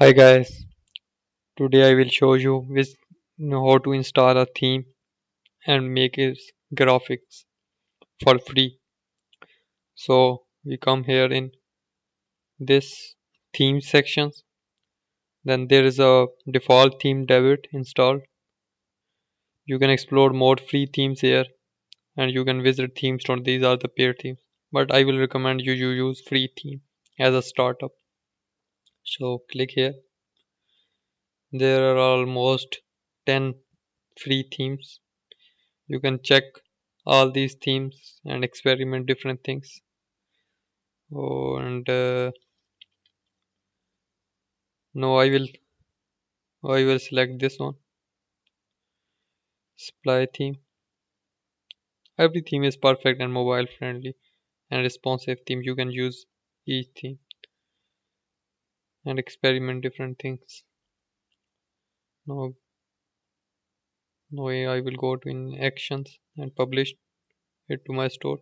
Hi guys, today I will show you how to install a theme and make its graphics for free. So we come here in this theme sections. Then there is a default theme debit installed. You can explore more free themes here and you can visit theme store. These are the paid themes. But I will recommend you use free theme as a startup. So click here. There are almost 10 free themes. You can check all these themes and experiment different things. Oh, and no, I will select this one, supply theme. Every theme is perfect and mobile friendly and responsive theme. You can use each theme and experiment different things. Now, now I will go to in actions and publish it to my store.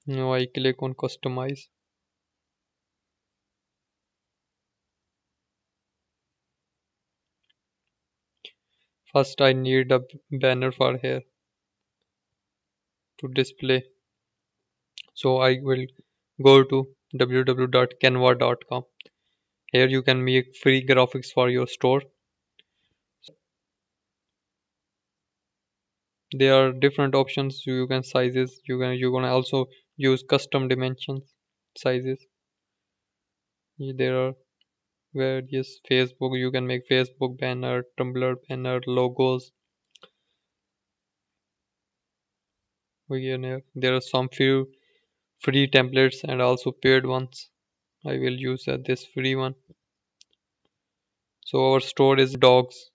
Now I click on customize. First, I need a banner for here to display. So I will go to www.canva.com. Here you can make free graphics for your store. There are different options. You can sizes. You can also use custom dimensions, sizes. There are various Facebook. You can make Facebook banner, Tumblr banner, logos. There are some few free templates and also paid ones. I will use this free one. So our store is dogs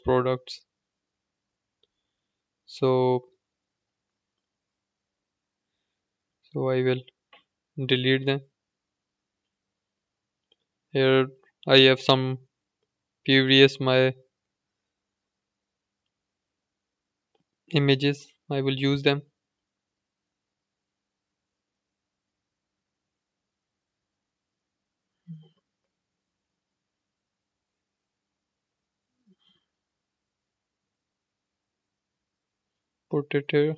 products. So so I will delete them. Here I have some previous my images. I will use them. Put it here.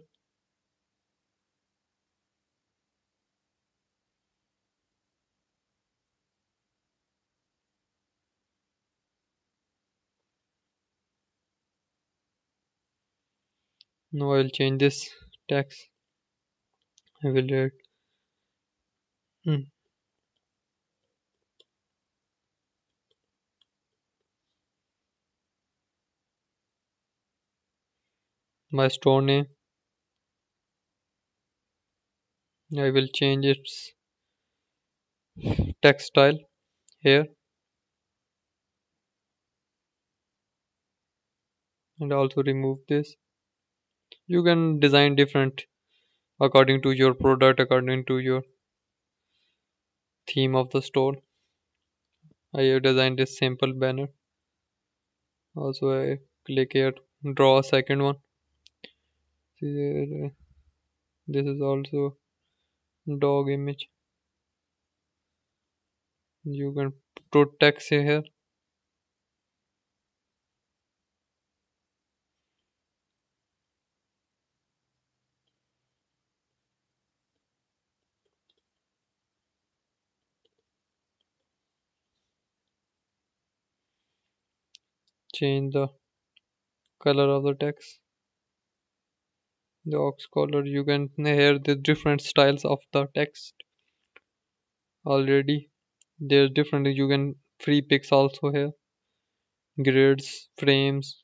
Now I will change this text. I will write hmm, my store name. I will change its text style here and also remove this. You can design different according to your product, according to your theme of the store. I have designed this simple banner. Also I click here, draw a second one. See here, this is also dog image. You can put text here. Change the color of the text. The ox color. You can hear the different styles of the text already. There's different. You can free picks also here. Grids, frames,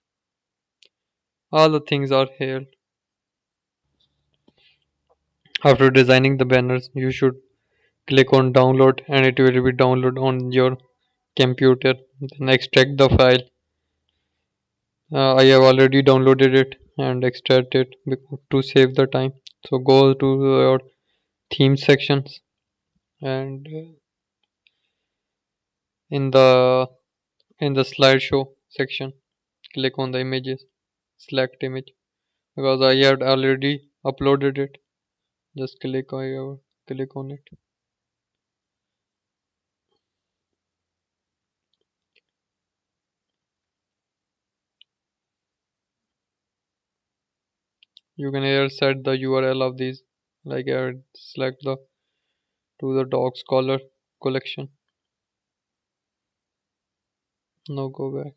all the things are here. After designing the banners, you should click on download and it will be download on your computer. Then extract the file. I have already downloaded it and extract it to save the time. So go to your theme sections and in the in the slideshow section, click on the images, select image because I had already uploaded it. Just click on it. You can here set the URL of these, like select the to the dogs color collection. Now go back.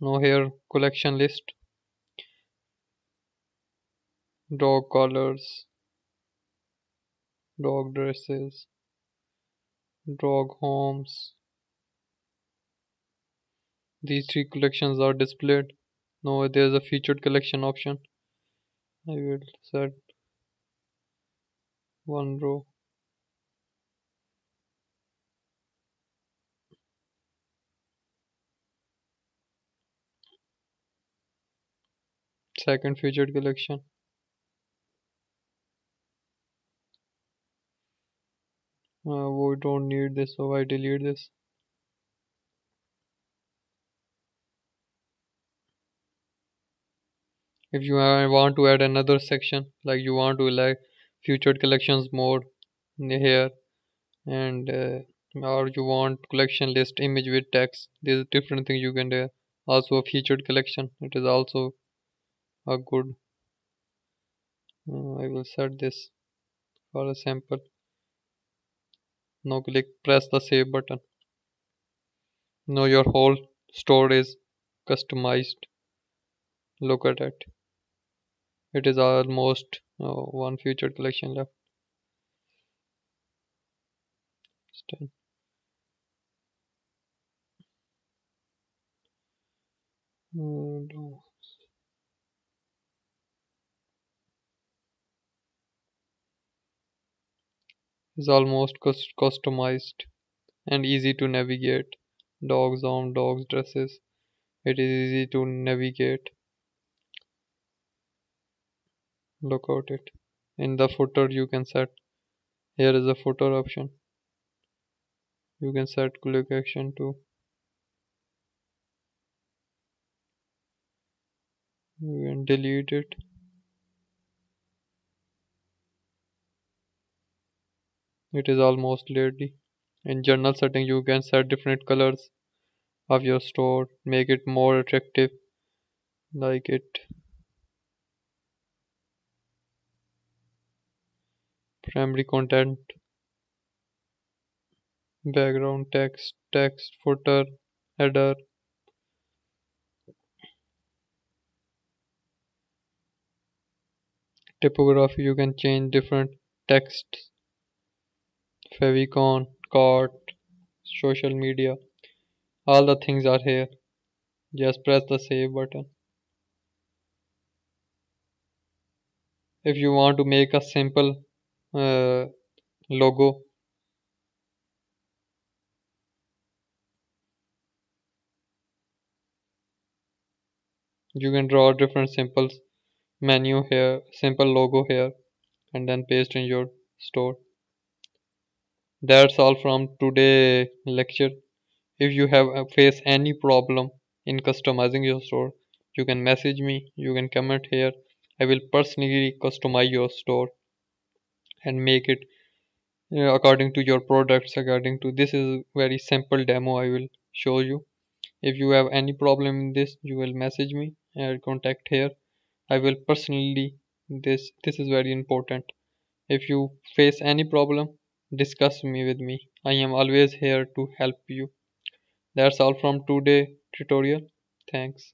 Now here collection list, dog collars, dog dresses, dog homes. These three collections are displayed. Now there's a featured collection option. I will set one row. Second featured collection. We don't need this, so I delete this. If you want to add another section, like you want to like featured collections more here, and or you want collection list image with text, there's a different thing you can do. Also a featured collection, it is also a good. I will set this for a sample. Now press the save button. Now your whole store is customized. Look at it. It is almost one featured collection left. Still. No. Is almost customized and easy to navigate. Dogs on dogs dresses. It is easy to navigate. Look at it. In the footer you can set. Here is a footer option. You can set click action too. You can delete it. It is almost ready. In journal setting you can set different colors of your store. Make it more attractive. Like it. Primary content. Background text. Text. Footer. Header. Typography you can change different text. Favicon, cart, social media, all the things are here. Just press the save button. If you want to make a simple uh, logo, you can draw different simple menu here, simple logo here, and then paste in your store. That's all from today lecture. If you have face any problem in customizing your store, you can message me, you can comment here. I will personally customize your store and make it according to your products. According to this is very simple demo I will show you. If you have any problem in this, you will message me and contact here. I will personally, this is very important. If you face any problem, discuss me with me. I am always here to help you. That's all from today tutorial. Thanks.